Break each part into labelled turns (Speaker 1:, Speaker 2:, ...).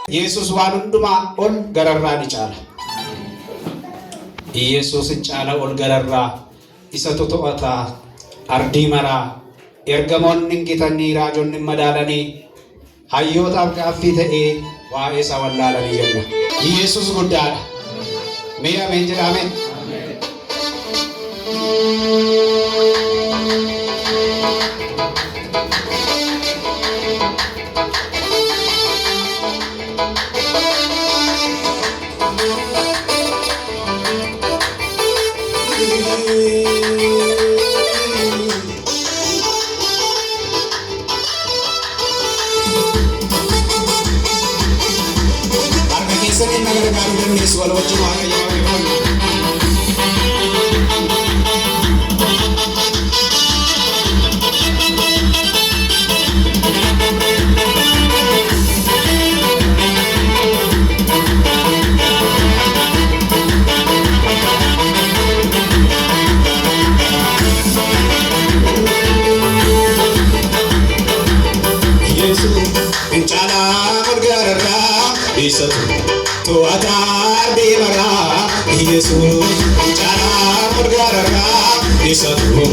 Speaker 1: Yesus waan hundumaa ol gararraa ni caala. Yesus caala ol gararraa isa to'ataa ardii maraa ergamoonni gitanii raajonni madaalanii hayyootaaf gaaffii ta'ee waa'ee isaa wallaalanii jenna. Yesus guddaadha. Mee ameen jedhame. Senin negara garuda ni suara wajib ayah yang Yesus bencana bergerak di satu Tuatar di marah Yesus cara bergerak di satu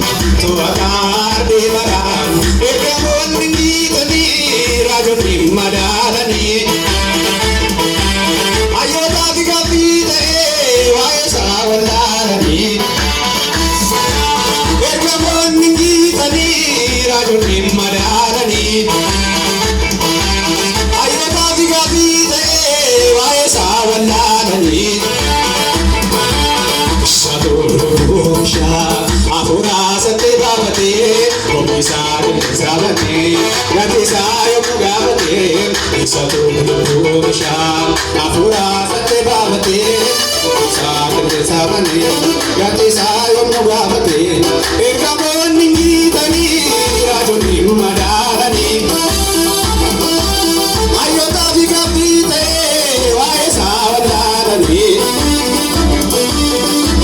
Speaker 1: Tuatar di marah Ergamun tinggi tadi Rajon di madalani Ayo tadi kapite Wahai sawalarani Ergamun tinggi tadi Rajon di madalani Ayo tadi kapite Sawalanani Sadurusha Ahura Sate Bhavate Komisari Savate Gati Sayo Mugavate Sadurusha Ahura Sate Bhavate Komisari Savate Gati Sayo Mugavate Ergamon Ningitani Rajuni Madalani Ayota Vigapite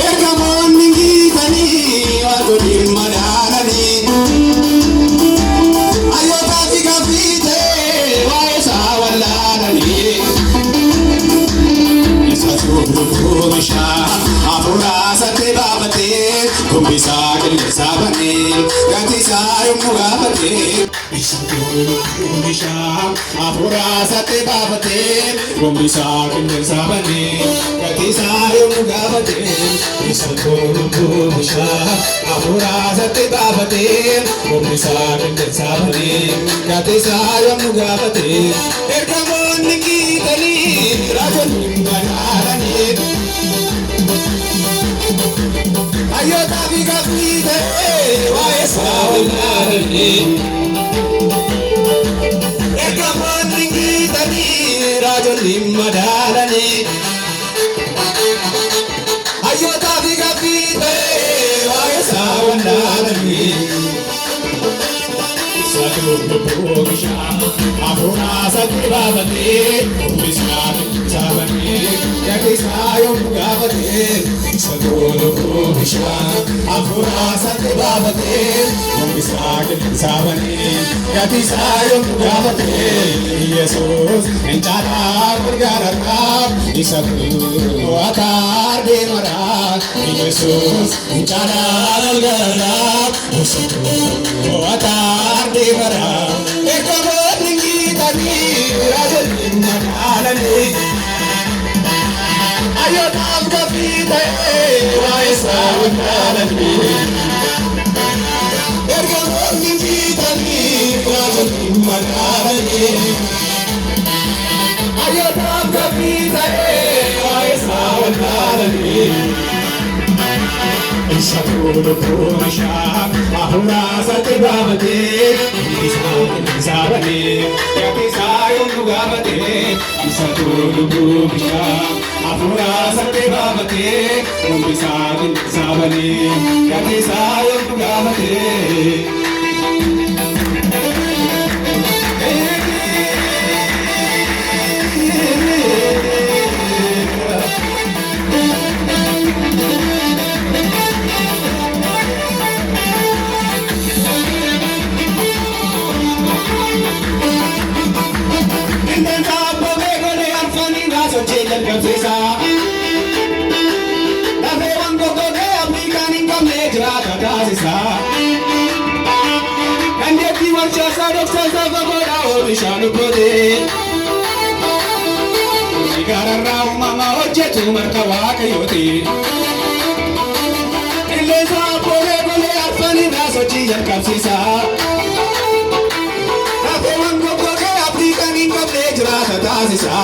Speaker 1: Ergamon ningitani wajoni madalani Ayota vigapite waesa wallalani Isasurumisha Ahura sate babate Kumbisa kilisabane Gati sayo mugabate Isasurumisha Ahura sate babate Kumbisa kilisabane Gati sayo mugabate Isasurumisha Ahura sate babate Kumbisa kilisabane Gati sayo mugabate Ergamon ningitani Rajon madalani Ayota vigapite waesa wallalani Ergamon ningitani Rajon madalani Ayota vigapite waesa wallalani Sadurusha Ahura Sate Bhavate Komisari Savate Gati Sayo Mugavate Sadurusha Ahura Sate Bhavate Komisari Savate Gati Sayo Mugavate Yesus Encara bergerak di satu Tuatar di marah Yesus Encara bergerak di satu Tuatar di marah Ergamon ningitani Rajon di madalani Ayo tam kapite waesa wallalani Ergamon ningitani Rajon di madalani Ayo tam kapite waesa wallalani Sadurusha Ahura Sate Bhavate Komisari Gati Sayo Mugavate Sadurusha Ahura Sate Bhavate Komisari Savate Gati Sayo Mugavate In the top of sadoksa zafagoda omishanu bode Gararra umama hojjetu marka waaqayyooti Qilleensa bolee bolee arfanii sochii jalqabsiisa Rafeewwan goggogee abdii kan hin qabne jiraata taasisa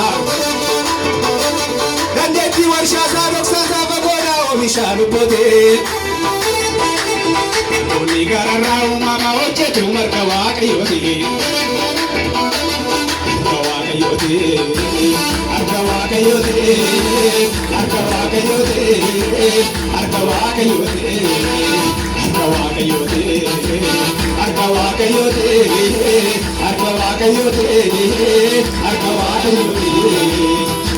Speaker 1: Dandeettii warshaa sadoksa zafagoda omishanu bode Gararra umama hojjetu marka waaqayyooti Arka waaqayyooti Arka waaqayyooti Arka waaqayyooti Arka waaqayyooti Arka waaqayyooti Arka waaqayyooti Arka waaqayyooti Arka waaqayyooti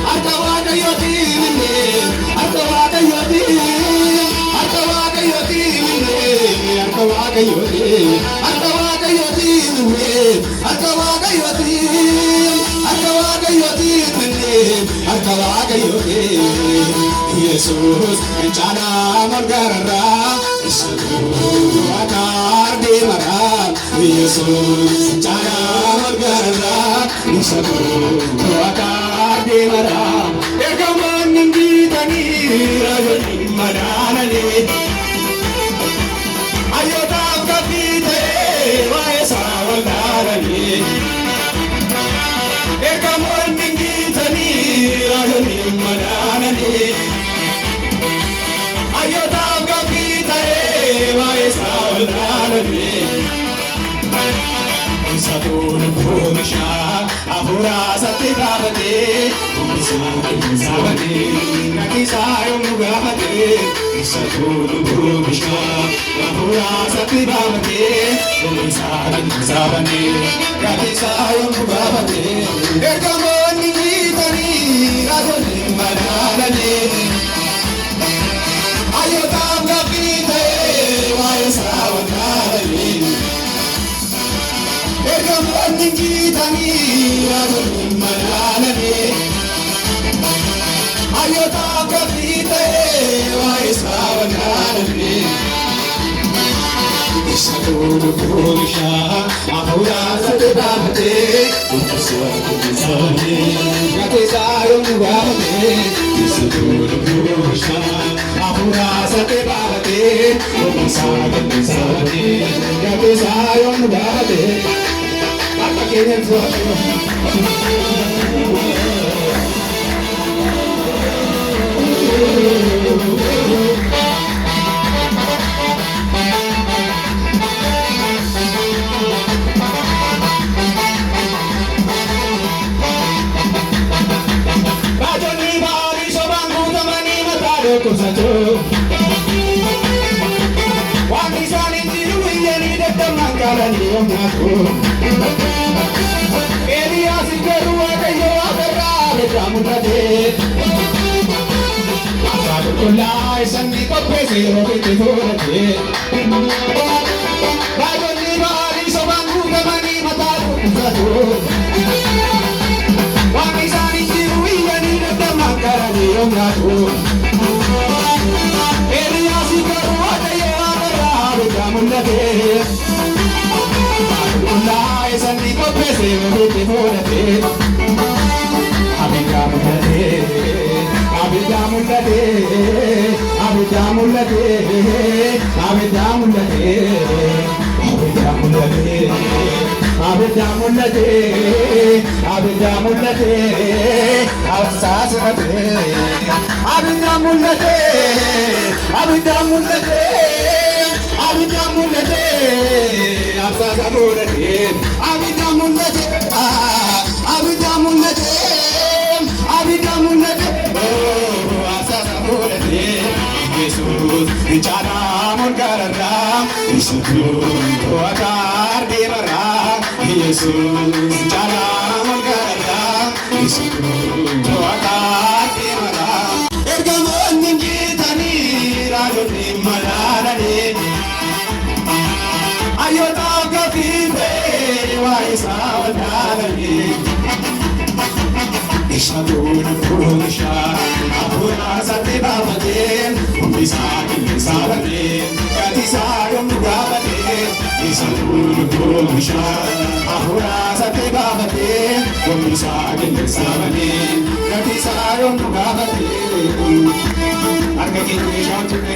Speaker 1: Arka waaqayyooti Arka waaqayyooti Arka waaqayyooti Arka waaqayyooti Arka waaqayyooti Arka waaqayyooti Arka waaqayyooti Yesus Enchana Margarara Isatu Akar Demara Yesus Enchana Margarara Isatu Akar Demara Ergaman Ningitani Rajani Madanani Ayota Kapite Vaesa Valdarani Ergaman Ningitani Rajani Madanani Ayota Kapite Vaesa Valdarani Satun Bhumisha Ahura Sativavate Sabati Nakisayum Gavate Satun Bhumisha Ahura Sativavate Sabati Nakisayum Gavate Ergamon Ningitani Radhani Madalani Ayotam Gavite Vayasavanadani Ergamon Ningitani Radhani Madalani Ayotam Gavite Vayasavanadani Isatun Bhumisha Ahura Sativavate Sabati Nakisayum Gavate Isatun Bhumisha Ahura Sativavate Sabati Nakisayum Gavate Apa kenen suatu Rajani bari sobangu tamani matado kusato Wani sani tiru iyani dekam nangkalani omnaku Elias ikeru akayo akara bekamudade Asadu kulai sanni kopese robite horate Rajani bari sobangu tamani matado kusato Wani sani tiru iyani dekam nangkalani omnaku Elias ikeru akayo akara bekamudade Ulai sanni kopese robite horate Abidamulade Abidamulade Abidamulade Abidamulade Abidamulade Abidamulade Abidamulade Avsasate Abidamulade Abidamulade Abidamulade Avsasate Abidamulade Abidamulade Abidamulade Avsasate Jesus Enchana Margarara Isatu Akar Demara Jesus Enchana Margarara Isatu Akar Demara Ergamon Ningitani Rajani Madanani Ayota Kapite Vaisa Valdarani Isatun Bhumisha Ahura Sativavate Sabati Nakisayum Gavate Isatun oomisha hafuuraa satti gaafatee oomishaa qilleensaamanii gatiisaa yommuu gaafatee harka keenya meeshaa turre.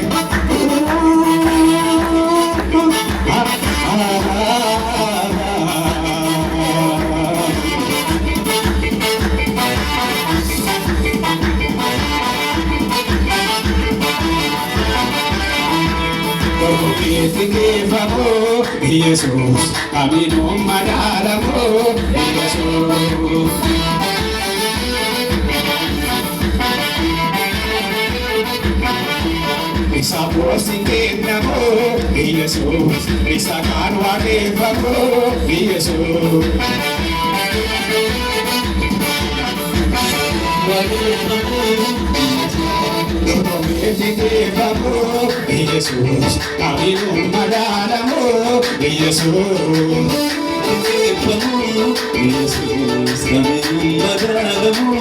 Speaker 1: Jesus, camino madalamo, Jesus. Isa posingin namo, Jesus. Isa kanwake bako, Jesus. Jesus, camino madalamo, Jesus, camino madalamo,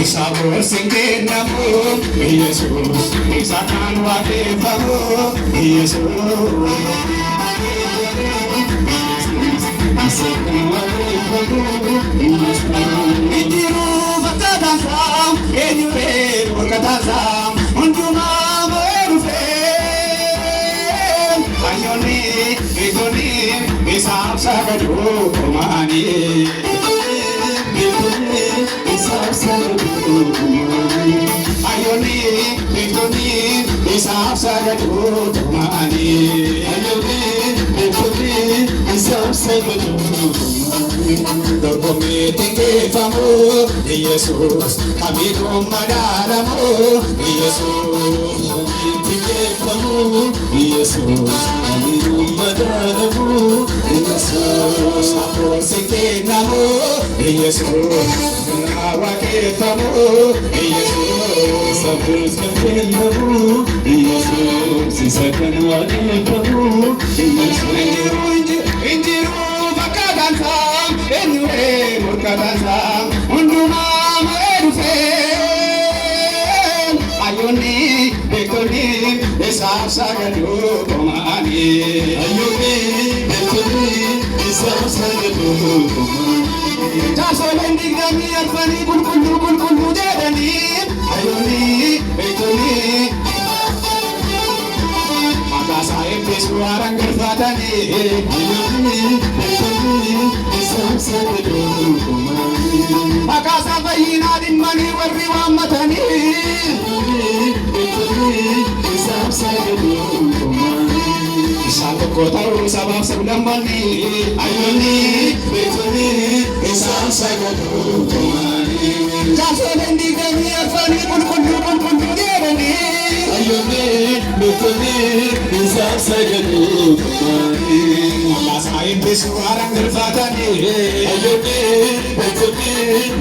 Speaker 1: sabor singin namo, Jesus, sakan wake bamo, Jesus. Indiru bakadasam, enyure bakadasam, unduma moerufe. Ayoni, begoni, besam sagadu komani. Begoni, besam sagadu komani. Ayoni, begoni, besam sagadu komani. Ayoni, begoni, besam sagadu komani. Dorgomete che famo, Jesus, camino madalamo, Jesus, che famo, Jesus, camino madalamo, Jesus, forse che namo, Jesus, nawa che famo, Jesus, forse che namo, Jesus, si sa che nawa che famo, Jesus, indiru bakadasam, enyure bakadasam, unduma moerufe. Ayoni, bekoni, besam sagadu komani. Ayoni, bekoni, besam sagadu komani. Jasolen digami arfani bulbulu jedani. Ayoni, bekoni, makasa empesu arang gerfatani. Ayoni, bekoni, besam sagadu komani. Makasa bayina dimani warri wamatani. Satu kota sabab sebelumani, ayoni, betoni, besar sagadu komani. Jasolen digami arfani bulbulu jedani. Ayoni, betoni, besar sagadu komani. Makasa empesu arang gerfatani. Ayoni, betoni,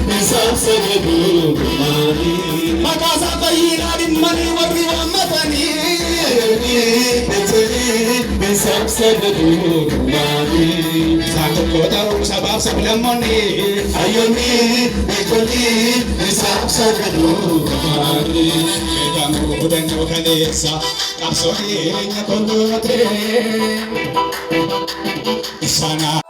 Speaker 1: besar sagadu komani. Makasa bayina dimani warri wamatani. Ayoni, betoni, besar sagadu komani. Satu kota sabab sebelumani, ayoni, betoni, besar sagadu komani. Medamu dan jokanesa, kapsoni nyakonote. Isana